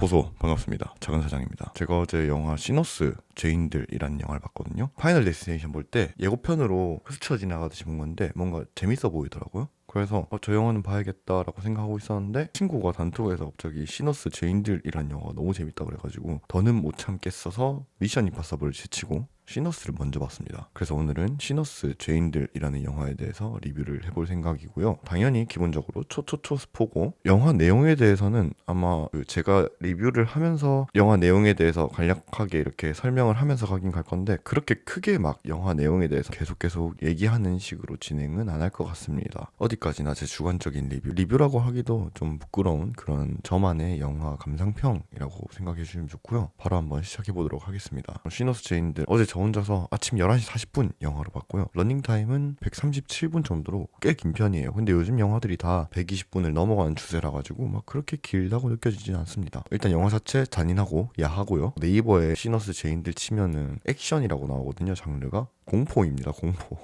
보소 반갑습니다. 작은 사장입니다. 제가 어제 영화 시너스 죄인들이라는 영화를 봤거든요. 파이널 데스티네이션 볼 때 예고편으로 스쳐 지나가듯이 본 건데 뭔가 재밌어 보이더라고요. 그래서 저 영화는 봐야겠다라고 생각하고 있었는데 친구가 단톡에서 갑자기 시너스 죄인들이란 영화가 너무 재밌다 그래가지고 더는 못 참겠어서 미션 임파서블을 제치고 시너스를 먼저 봤습니다. 그래서 오늘은 시너스 죄인들이라는 영화에 대해서 리뷰를 해볼 생각이고요. 당연히 기본적으로 초초초 스포고 영화 내용에 대해서는 아마 제가 리뷰를 하면서 영화 내용에 대해서 간략하게 이렇게 설명을 하면서 가긴 갈 건데 그렇게 크게 막 영화 내용에 대해서 계속 얘기하는 식으로 진행은 안 할 것 같습니다. 어디까지나 제 주관적인 리뷰라고 하기도 좀 부끄러운 그런 저만의 영화 감상평이라고 생각해 주시면 좋고요. 바로 한번 시작해 보도록 하겠습니다. 시너스 죄인들 어제 저 혼자서 아침 11시 40분 영화로 봤고요. 러닝타임은 137분 정도로 꽤 긴 편이에요. 근데 요즘 영화들이 다 120분을 넘어가는 추세라 가지고 막 그렇게 길다고 느껴지진 않습니다. 일단 영화 자체 잔인하고 야하고요. 네이버에 시너스 죄인들 치면은 액션이라고 나오거든요. 장르가 공포입니다.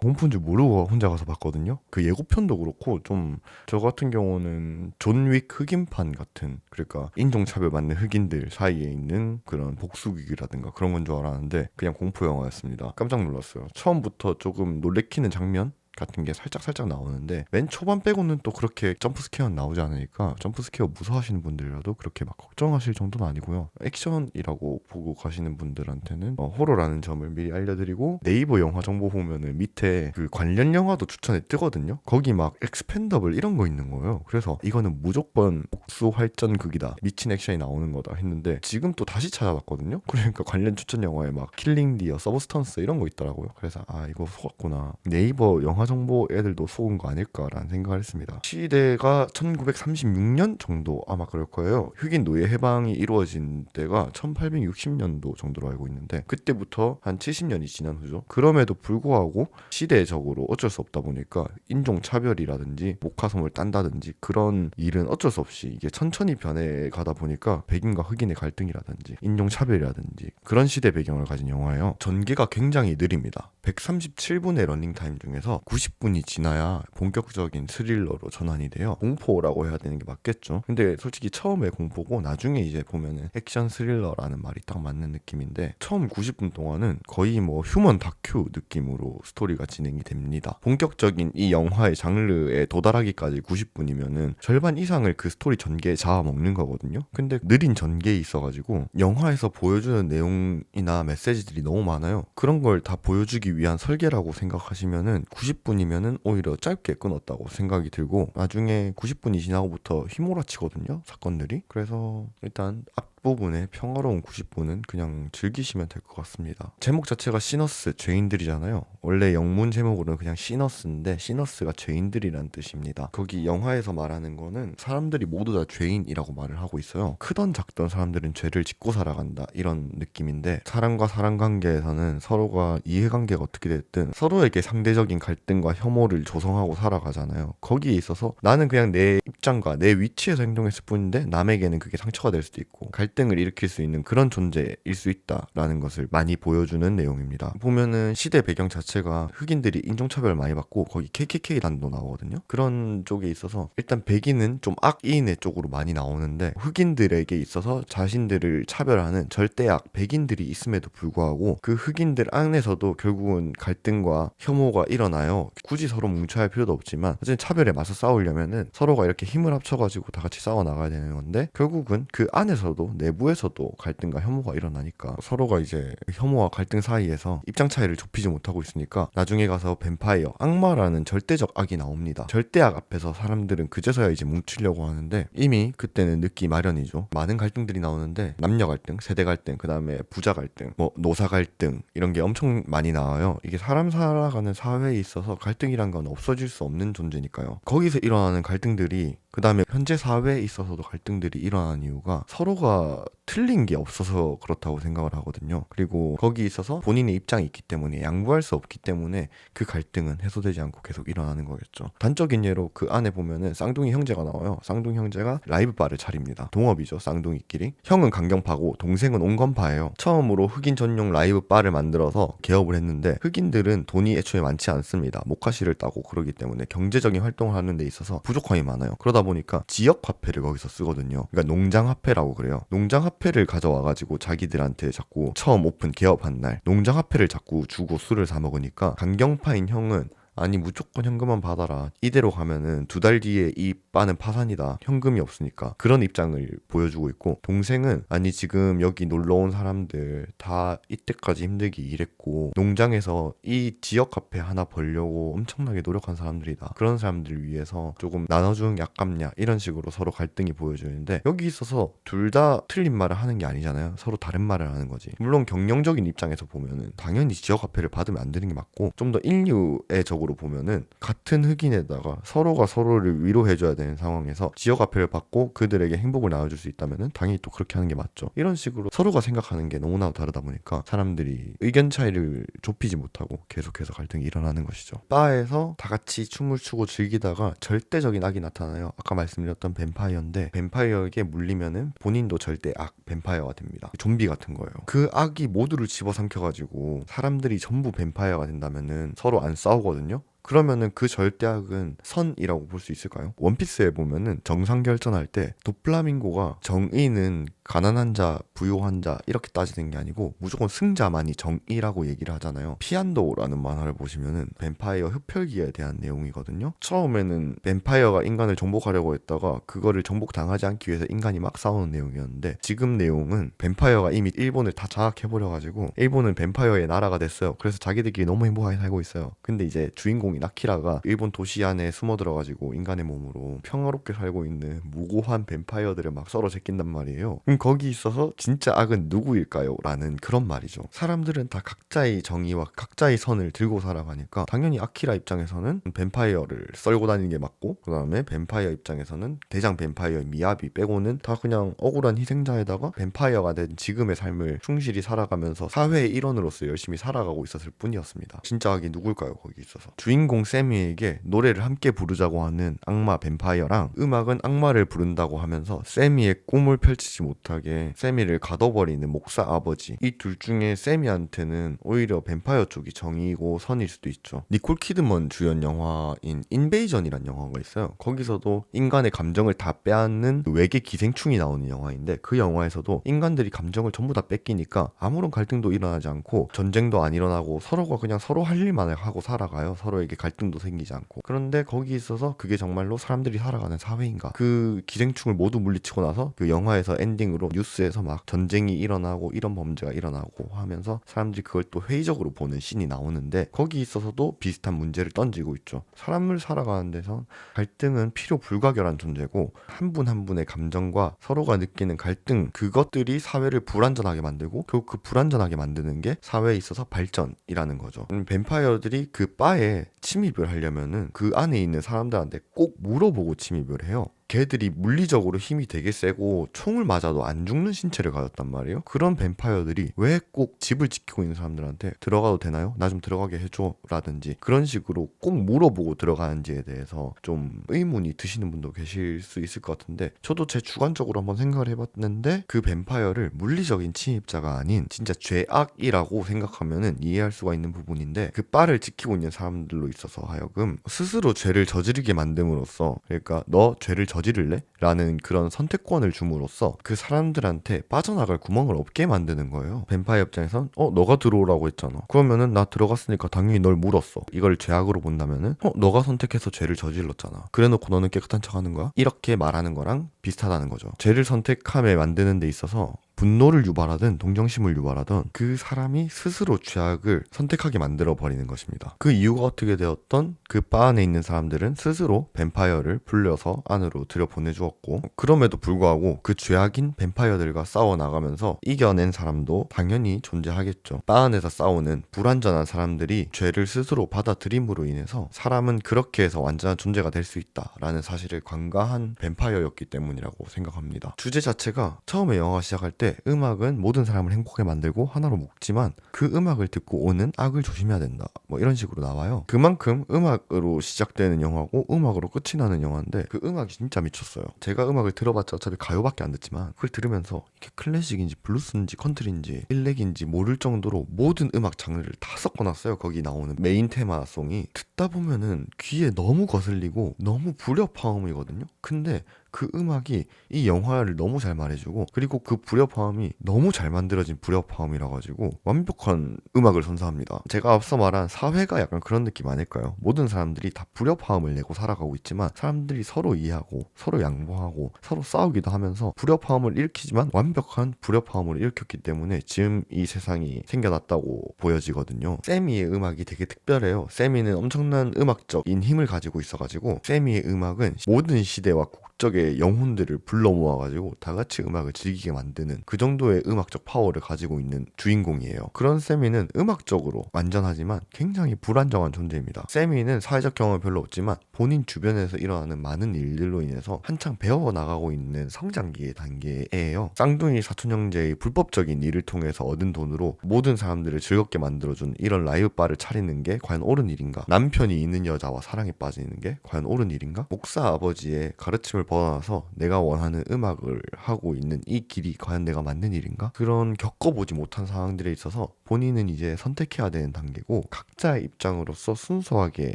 공포인 줄 모르고 혼자 가서 봤거든요. 그 예고편도 그렇고 좀 저 같은 경우는 존 윅 흑인판 같은, 그러니까 인종차별 받는 흑인들 사이에 있는 그런 복수극이라든가 그런 건 줄 알았는데 그냥 공포 영화였습니다. 깜짝 놀랐어요. 처음부터 조금 놀래키는 장면 같은 게 살짝 나오는데 맨 초반 빼고는 또 그렇게 점프스케어는 나오지 않으니까 점프스케어 무서워하시는 분들이라도 그렇게 막 걱정하실 정도는 아니고요. 액션이라고 보고 가시는 분들한테는 호러라는 점을 미리 알려드리고, 네이버 영화 정보 보면은 밑에 그 관련 영화도 추천에 뜨거든요. 거기 막 엑스펜더블 이런 거 있는 거예요. 그래서 이거는 무조건 복수 활전극이다, 미친 액션이 나오는 거다 했는데 지금 또 다시 찾아봤거든요. 그러니까 관련 추천 영화에 막 킬링 디어, 서브스턴스 이런 거 있더라고요. 그래서 이거 속았구나, 네이버 영화 정보 애들도 속은 거 아닐까라는 생각을 했습니다. 시대가 1936년 정도 아마 그럴 거예요. 흑인 노예 해방이 이루어진 때가 1860년도 정도로 알고 있는데 그때부터 한 70년이 지난 후죠. 그럼에도 불구하고 시대적으로 어쩔 수 없다 보니까 인종차별이라든지 목화솜을 딴다든지 그런 일은 어쩔 수 없이 이게 천천히 변해가다 보니까 백인과 흑인의 갈등이라든지 인종차별이라든지 그런 시대 배경을 가진 영화예요. 전개가 굉장히 느립니다. 137분의 러닝타임 중에서 90분이 지나야 본격적인 스릴러로 전환이 돼요. 공포라고 해야 되는 게 맞겠죠. 근데 솔직히 처음에 공포고 나중에 이제 보면은 액션 스릴러라는 말이 딱 맞는 느낌인데, 처음 90분 동안은 거의 뭐 휴먼 다큐 느낌으로 스토리가 진행이 됩니다. 본격적인 이 영화의 장르에 도달하기까지 90분이면은 절반 이상을 그 스토리 전개에 잡아먹는 거거든요. 근데 느린 전개에 있어가지고 영화에서 보여주는 내용이나 메시지들이 너무 많아요. 그런 걸 다 보여주기 위한 설계라고 생각하시면은 90분이면은 오히려 짧게 끊었다고 생각이 들고, 나중에 90분이 지나고부터 휘몰아치거든요, 사건들이. 그래서 일단 앞부분의 평화로운 90분은 그냥 즐기시면 될 것 같습니다. 제목 자체가 시너스 죄인들이잖아요. 원래 영문 제목으로는 그냥 시너스인데 시너스가 죄인들이란 뜻입니다. 거기 영화에서 말하는 거는 사람들이 모두 다 죄인이라고 말을 하고 있어요. 크던 작던 사람들은 죄를 짓고 살아간다, 이런 느낌인데, 사람과 사람 관계에서는 서로가 이해관계가 어떻게 됐든 서로에게 상대적인 갈등과 혐오를 조성하고 살아가잖아요. 거기에 있어서 나는 그냥 내 입장과 내 위치에서 행동했을 뿐인데 남에게는 그게 상처가 될 수도 있고 갈등을 일으킬 수 있는 그런 존재일 수 있다라는 것을 많이 보여주는 내용입니다. 보면은 시대 배경 자체가 흑인들이 인종차별을 많이 받고 거기 KKK단도 나오거든요. 그런 쪽에 있어서 일단 백인은 좀 악인의 쪽으로 많이 나오는데, 흑인들에게 있어서 자신들을 차별하는 절대악 백인들이 있음에도 불구하고 그 흑인들 안에서도 결국은 갈등과 혐오가 일어나요. 굳이 서로 뭉쳐야 할 필요도 없지만 어쨌든 차별에 맞서 싸우려면은 서로가 이렇게 힘을 합쳐가지고 다 같이 싸워 나가야 되는 건데, 결국은 그 안에서도 내부에서도 갈등과 혐오가 일어나니까 서로가 이제 혐오와 갈등 사이에서 입장 차이를 좁히지 못하고 있으니까 나중에 가서 뱀파이어, 악마라는 절대적 악이 나옵니다. 절대악 앞에서 사람들은 그제서야 이제 뭉치려고 하는데 이미 그때는 늦기 마련이죠. 많은 갈등들이 나오는데 남녀 갈등, 세대 갈등, 그 다음에 부자 갈등, 뭐 노사 갈등 이런 게 엄청 많이 나와요. 이게 사람 살아가는 사회에 있어서 갈등이란 건 없어질 수 없는 존재니까요. 거기서 일어나는 갈등들이 그 다음에 현재 사회에 있어서도 갈등들이 일어나는 이유가 서로가 틀린 게 없어서 그렇다고 생각을 하거든요. 그리고 거기 있어서 본인의 입장이 있기 때문에 양보할 수 없기 때문에 그 갈등은 해소되지 않고 계속 일어나는 거겠죠. 단적인 예로 그 안에 보면은 쌍둥이 형제가 나와요. 쌍둥이 형제가 라이브 바를 차립니다. 동업이죠, 쌍둥이끼리. 형은 강경파고 동생은 온건파예요. 처음으로 흑인 전용 라이브 바를 만들어서 개업을 했는데 흑인들은 돈이 애초에 많지 않습니다. 모카시를 따고 그러기 때문에 경제적인 활동을 하는 데 있어서 부족함이 많아요. 그러다 보니까 지역 화폐를 거기서 쓰거든요. 그러니까 농장 화폐라고 그래요. 농장 화폐를 가져와가지고 자기들한테 자꾸 처음 오픈 개업한 날 농장 화폐를 자꾸 주고 술을 사 먹으니까 강경파인 형은 아니 무조건 현금만 받아라. 이대로 가면은 2달 뒤에 이 바는 파산이다. 현금이 없으니까. 그런 입장을 보여주고 있고, 동생은 아니 지금 여기 놀러온 사람들 다 이때까지 힘들게 일했고 농장에서 이 지역 카페 하나 벌려고 엄청나게 노력한 사람들이다. 그런 사람들을 위해서 조금 나눠주는 게 아깝냐 이런 식으로 서로 갈등이 보여주는데, 여기 있어서 둘 다 틀린 말을 하는 게 아니잖아요. 서로 다른 말을 하는 거지. 물론 경영적인 입장에서 보면은 당연히 지역 카페를 받으면 안 되는 게 맞고, 좀 더 인류의 적으로 보면은 같은 흑인에다가 서로가 서로를 위로해줘야 되는 상황에서 지역 화폐를 받고 그들에게 행복을 나눠줄 수 있다면은 당연히 또 그렇게 하는 게 맞죠. 이런 식으로 서로가 생각하는 게 너무나도 다르다 보니까 사람들이 의견 차이를 좁히지 못하고 계속해서 갈등이 일어나는 것이죠. 바에서 다 같이 춤을 추고 즐기다가 절대적인 악이 나타나요. 아까 말씀드렸던 뱀파이어인데, 뱀파이어에게 물리면은 본인도 절대 악 뱀파이어가 됩니다. 좀비 같은 거예요. 그 악이 모두를 집어삼켜가지고 사람들이 전부 뱀파이어가 된다면은 서로 안 싸우거든요. 그러면은 그 절대악은 선이라고 볼 수 있을까요? 원피스에 보면은 정상결전할 때 도플라밍고가 정의는 가난한 자, 부유한 자 이렇게 따지는 게 아니고 무조건 승자만이 정의라고 얘기를 하잖아요. 피안도라는 만화를 보시면은 뱀파이어 흡혈귀에 대한 내용이거든요. 처음에는 뱀파이어가 인간을 정복하려고 했다가 그거를 정복당하지 않기 위해서 인간이 막 싸우는 내용이었는데, 지금 내용은 뱀파이어가 이미 일본을 다 장악해버려가지고 일본은 뱀파이어의 나라가 됐어요. 그래서 자기들끼리 너무 행복하게 살고 있어요. 근데 이제 주인공인 아키라가 일본 도시 안에 숨어 들어가지고 인간의 몸으로 평화롭게 살고 있는 무고한 뱀파이어들을 막 썰어 제낀단 말이에요. 그럼 거기 있어서 진짜 악은 누구일까요? 라는 그런 말이죠. 사람들은 다 각자의 정의와 각자의 선을 들고 살아가니까 당연히 아키라 입장에서는 뱀파이어를 썰고 다니는 게 맞고, 그 다음에 뱀파이어 입장에서는 대장 뱀파이어 미야비 빼고는 다 그냥 억울한 희생자에다가 뱀파이어가 된 지금의 삶을 충실히 살아가면서 사회의 일원으로서 열심히 살아가고 있었을 뿐이었습니다. 진짜 악이 누굴까요? 거기 있어서 주인공 세미에게 노래를 함께 부르자고 하는 악마 뱀파이어랑 음악은 악마를 부른다고 하면서 세미의 꿈을 펼치지 못하게 세미를 가둬버리는 목사 아버지, 이 둘 중에 세미한테는 오히려 뱀파이어 쪽이 정의이고 선일 수도 있죠. 니콜 키드먼 주연 영화인 인베이전이란 영화가 있어요. 거기서도 인간의 감정을 다 빼앗는 외계 기생충이 나오는 영화인데, 그 영화에서도 인간들이 감정을 전부 다 뺏기니까 아무런 갈등도 일어나지 않고 전쟁도 안 일어나고 서로가 그냥 서로 할 일만 하고 살아가요. 서로에게 갈등도 생기지 않고. 그런데 거기 있어서 그게 정말로 사람들이 살아가는 사회인가? 그 기생충을 모두 물리치고 나서 그 영화에서 엔딩으로 뉴스에서 막 전쟁이 일어나고 이런 범죄가 일어나고 하면서 사람들이 그걸 또 회의적으로 보는 씬이 나오는데, 거기 있어서도 비슷한 문제를 던지고 있죠. 사람을 살아가는 데선 갈등은 필요 불가결한 존재고, 한 분 한 분의 감정과 서로가 느끼는 갈등, 그것들이 사회를 불안전하게 만들고 결국 그 불안전하게 만드는 게 사회에 있어서 발전이라는 거죠. 뱀파이어들이 그 바에 침입을 하려면은 그 안에 있는 사람들한테 꼭 물어보고 침입을 해요. 걔들이 물리적으로 힘이 되게 세고 총을 맞아도 안 죽는 신체를 가졌단 말이에요. 그런 뱀파이어들이 왜 꼭 집을 지키고 있는 사람들한테 들어가도 되나요? 나 좀 들어가게 해줘 라든지 그런 식으로 꼭 물어보고 들어가는지에 대해서 좀 의문이 드시는 분도 계실 수 있을 것 같은데, 저도 제 주관적으로 한번 생각을 해봤는데 그 뱀파이어를 물리적인 침입자가 아닌 진짜 죄악이라고 생각하면은 이해할 수가 있는 부분인데, 그 바를 지키고 있는 사람들로 있어서 하여금 스스로 죄를 저지르게 만듦으로써, 그러니까 너 죄를 저지를래? 라는 그런 선택권을 줌으로써 그 사람들한테 빠져나갈 구멍을 없게 만드는 거예요. 뱀파이어 입장에선 너가 들어오라고 했잖아. 그러면은 나 들어갔으니까 당연히 널 물었어. 이걸 죄악으로 본다면은 너가 선택해서 죄를 저질렀잖아. 그래놓고 너는 깨끗한 척하는 거야? 이렇게 말하는 거랑 비슷하다는 거죠. 죄를 선택함에 만드는 데 있어서 분노를 유발하든 동정심을 유발하든 그 사람이 스스로 죄악을 선택하게 만들어 버리는 것입니다. 그 이유가 어떻게 되었던 그 바 안에 있는 사람들은 스스로 뱀파이어를 불려서 안으로 들여보내주었고, 그럼에도 불구하고 그 죄악인 뱀파이어들과 싸워나가면서 이겨낸 사람도 당연히 존재하겠죠. 바 안에서 싸우는 불완전한 사람들이 죄를 스스로 받아들임으로 인해서 사람은 그렇게 해서 완전한 존재가 될 수 있다라는 사실을 관가한 뱀파이어였기 때문이라고 생각합니다. 주제 자체가 처음에 영화가 시작할 때 때 음악은 모든 사람을 행복하게 만들고 하나로 묶지만 그 음악을 듣고 오는 악을 조심해야 된다. 뭐 이런 식으로 나와요. 그만큼 음악으로 시작되는 영화고 음악으로 끝이 나는 영화인데 그 음악이 진짜 미쳤어요. 제가 음악을 들어봤자 어차피 가요밖에 안 듣지만 그걸 들으면서 이게 클래식인지 블루스인지 컨트리인지 일렉인지 모를 정도로 모든 음악 장르를 다 섞어놨어요. 거기 나오는 메인 테마송이 듣다 보면은 귀에 너무 거슬리고 너무 불협화음이거든요. 근데 그 음악이 이 영화를 너무 잘 말해주고 그리고 그 불협화음이 너무 잘 만들어진 불협화음이라 가지고 완벽한 음악을 선사합니다. 제가 앞서 말한 사회가 약간 그런 느낌 아닐까요? 모든 사람들이 다 불협화음을 내고 살아가고 있지만 사람들이 서로 이해하고 서로 양보하고 서로 싸우기도 하면서 불협화음을 일으키지만 완벽한 불협화음을 일으켰기 때문에 지금 이 세상이 생겨났다고 보여지거든요. 세미의 음악이 되게 특별해요. 세미는 엄청난 음악적인 힘을 가지고 있어가지고 세미의 음악은 모든 시대와 국적의 영혼들을 불러 모아가지고 다 같이 음악을 즐기게 만드는 그 정도의 음악적 파워를 가지고 있는 주인공이에요. 그런 세미는 음악적으로 완전하지만 굉장히 불안정한 존재입니다. 세미는 사회적 경험이 별로 없지만 본인 주변에서 일어나는 많은 일들로 인해서 한창 배워나가고 있는 성장기의 단계예요. 쌍둥이 사촌 형제의 불법적인 일을 통해서 얻은 돈으로 모든 사람들을 즐겁게 만들어준 이런 라이브 바를 차리는 게 과연 옳은 일인가? 남편이 있는 여자와 사랑에 빠지는 게 과연 옳은 일인가? 목사 아버지의 가르침을 벗어나서 내가 원하는 음악을 하고 있는 이 길이 과연 내가 맞는 일인가? 그런 겪어보지 못한 상황들에 있어서 본인은 이제 선택해야 되는 단계고 각자의 입장으로서 순수하게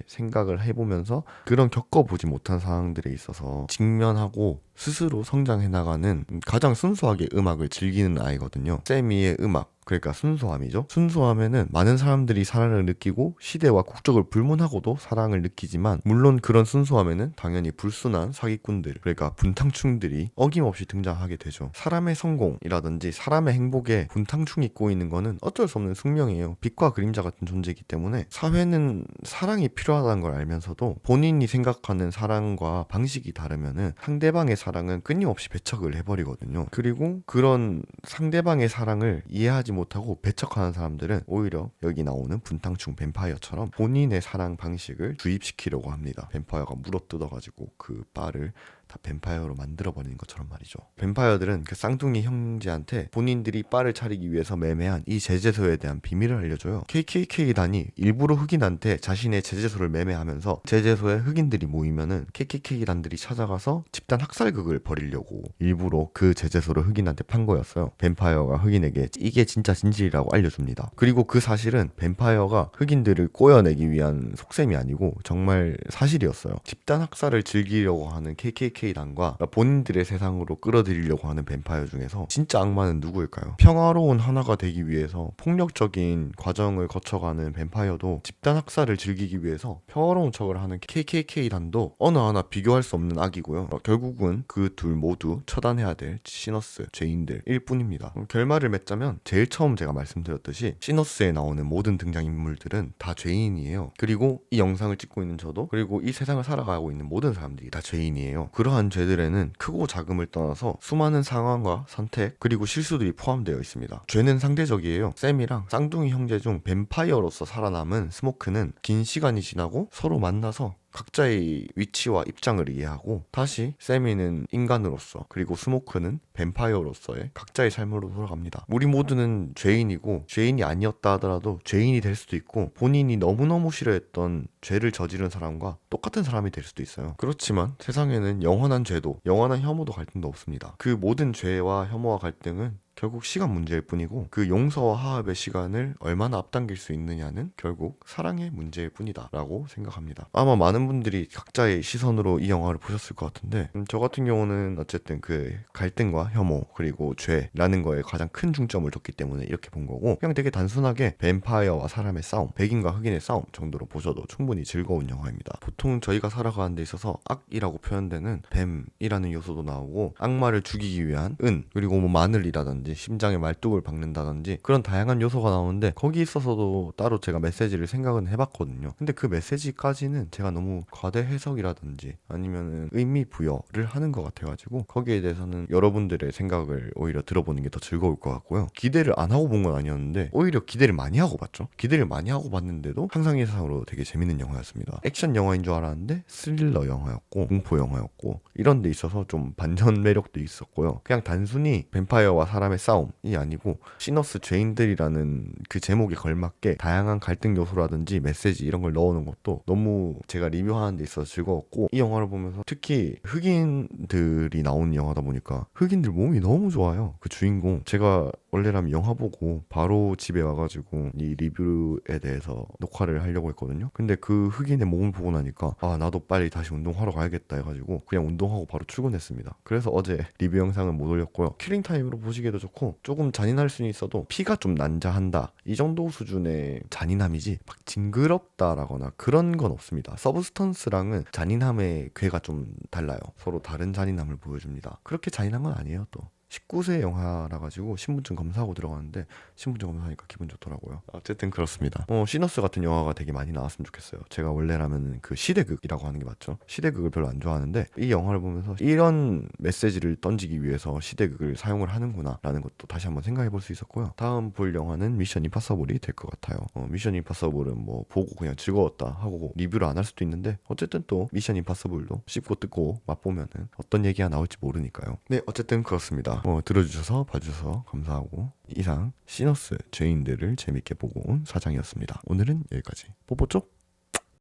생각을 해보면서 그런 겪어보지 못한 상황들에 있어서 직면하고 스스로 성장해 나가는 가장 순수하게 음악을 즐기는 아이거든요. 세미의 음악 그러니까 순수함이죠. 순수함에는 많은 사람들이 사랑을 느끼고 시대와 국적을 불문하고도 사랑을 느끼지만 물론 그런 순수함에는 당연히 불순한 사기꾼들 그러니까 분탕충들이 어김없이 등장하게 되죠. 사람의 성공이라든지 사람의 행복에 분탕충이 꼬이는 거는 어쩔 수 없는 숙명이에요. 빛과 그림자 같은 존재이기 때문에 사회는 사랑이 필요하다는 걸 알면서도 본인이 생각하는 사랑과 방식이 다르면은 상대방의 사랑은 끊임없이 배척을 해버리거든요. 그리고 그런 상대방의 사랑을 이해하지 못하고 배척하는 사람들은 오히려 여기 나오는 분탕충 뱀파이어처럼 본인의 사랑 방식을 주입시키려고 합니다. 뱀파이어가 물어뜯어가지고 그 바를 다 뱀파이어로 만들어버리는 것처럼 말이죠. 뱀파이어들은 그 쌍둥이 형제한테 본인들이 바를 차리기 위해서 매매한 이 제재소에 대한 비밀을 알려줘요. KKK단이 일부러 흑인한테 자신의 제재소를 매매하면서 제재소에 흑인들이 모이면은 KKK단들이 찾아가서 집단 학살극을 벌이려고 일부러 그 제재소를 흑인한테 판 거였어요. 뱀파이어가 흑인에게 이게 진짜 진실이라고 알려줍니다. 그리고 그 사실은 뱀파이어가 흑인들을 꼬여내기 위한 속셈이 아니고 정말 사실이었어요. 집단 학살을 즐기려고 하는 KKK단과 본인들의 세상으로 끌어들이려고 하는 뱀파이어 중에서 진짜 악마는 누구일까요? 평화로운 하나가 되기 위해서 폭력적인 과정을 거쳐가는 뱀파이어도 집단 학살을 즐기기 위해서 평화로운 척을 하는 KKK단도 어느 하나 비교할 수 없는 악이고요. 결국은 그 둘 모두 처단해야 될 시너스, 죄인들일 뿐입니다. 결말을 맺자면 제일 처음 제가 말씀드렸듯이 시너스에 나오는 모든 등장인물들은 다 죄인이에요. 그리고 이 영상을 찍고 있는 저도 그리고 이 세상을 살아가고 있는 모든 사람들이 다 죄인이에요. 그러한 죄들에는 크고 작음을 떠나서 수많은 상황과 선택 그리고 실수들이 포함되어 있습니다. 죄는 상대적이에요. 샘이랑 쌍둥이 형제 중 뱀파이어로서 살아남은 스모크는 긴 시간이 지나고 서로 만나서 각자의 위치와 입장을 이해하고 다시 세미는 인간으로서 그리고 스모크는 뱀파이어로서의 각자의 삶으로 돌아갑니다. 우리 모두는 죄인이고 죄인이 아니었다 하더라도 죄인이 될 수도 있고 본인이 너무너무 싫어했던 죄를 저지른 사람과 똑같은 사람이 될 수도 있어요. 그렇지만 세상에는 영원한 죄도 영원한 혐오도 갈등도 없습니다. 그 모든 죄와 혐오와 갈등은 결국 시간 문제일 뿐이고 그 용서와 화합의 시간을 얼마나 앞당길 수 있느냐는 결국 사랑의 문제일 뿐이다 라고 생각합니다. 아마 많은 분들이 각자의 시선으로 이 영화를 보셨을 것 같은데 저 같은 경우는 어쨌든 그 갈등과 혐오 그리고 죄라는 거에 가장 큰 중점을 뒀기 때문에 이렇게 본 거고 그냥 되게 단순하게 뱀파이어와 사람의 싸움 백인과 흑인의 싸움 정도로 보셔도 충분히 즐거운 영화입니다. 보통 저희가 살아가는 데 있어서 악이라고 표현되는 뱀이라는 요소도 나오고 악마를 죽이기 위한 은 그리고 뭐 마늘이라든지 심장에 말뚝을 박는다든지 그런 다양한 요소가 나오는데 거기 있어서도 따로 제가 메시지를 생각은 해봤거든요. 근데 그 메시지까지는 제가 너무 과대 해석이라든지 아니면은 의미 부여를 하는 것 같아가지고 거기에 대해서는 여러분들의 생각을 오히려 들어보는 게 더 즐거울 것 같고요. 기대를 안 하고 본 건 아니었는데 오히려 기대를 많이 하고 봤죠. 기대를 많이 하고 봤는데도 상상 이상으로 되게 재밌는 있는 영화였습니다. 액션 영화인 줄 알았는데 스릴러 영화였고 공포 영화였고 이런 데 있어서 좀 반전 매력도 있었고요. 그냥 단순히 뱀파이어와 사람의 싸움이 아니고 시너스 죄인들이라는 그 제목에 걸맞게 다양한 갈등 요소라든지 메시지 이런 걸 넣어놓은 것도 너무 제가 리뷰하는 데 있어서 즐거웠고, 이 영화를 보면서 특히 흑인들이 나오는 영화다 보니까 흑인들 몸이 너무 좋아요. 그 주인공, 제가 원래라면 영화 보고 바로 집에 와가지고 이 리뷰에 대해서 녹화를 하려고 했거든요. 근데 그 흑인의 몸을 보고 나니까 아, 나도 빨리 다시 운동하러 가야겠다 해가지고 그냥 운동하고 바로 출근했습니다. 그래서 어제 리뷰 영상은 못 올렸고요. 킬링타임으로 보시기에도 좋고 조금 잔인할 수는 있어도 피가 좀 난자한다 이 정도 수준의 잔인함이지 막 징그럽다라거나 그런 건 없습니다. 서브스턴스랑은 잔인함의 궤가 좀 달라요. 서로 다른 잔인함을 보여줍니다. 그렇게 잔인한 건 아니에요. 또 19세 영화라 가지고 신분증 검사하고 들어가는데 신분증 검사하니까 기분 좋더라고요. 어쨌든 그렇습니다. 시너스 같은 영화가 되게 많이 나왔으면 좋겠어요. 제가 원래라면 그 시대극이라고 하는 게 맞죠. 시대극을 별로 안 좋아하는데 이 영화를 보면서 이런 메시지를 던지기 위해서 시대극을 사용을 하는구나 라는 것도 다시 한번 생각해 볼 수 있었고요. 다음 볼 영화는 미션 임파서블이 될 것 같아요. 미션 임파서블은 뭐 보고 그냥 즐거웠다 하고 리뷰를 안 할 수도 있는데 어쨌든 또 미션 임파서블도 씹고 뜯고 맛보면은 어떤 얘기가 나올지 모르니까요. 네, 어쨌든 그렇습니다. 들어주셔서 봐주셔서 감사하고, 이상 시너스 죄인들을 재밌게 보고 온 사장이었습니다. 오늘은 여기까지. 뽀뽀 쪽.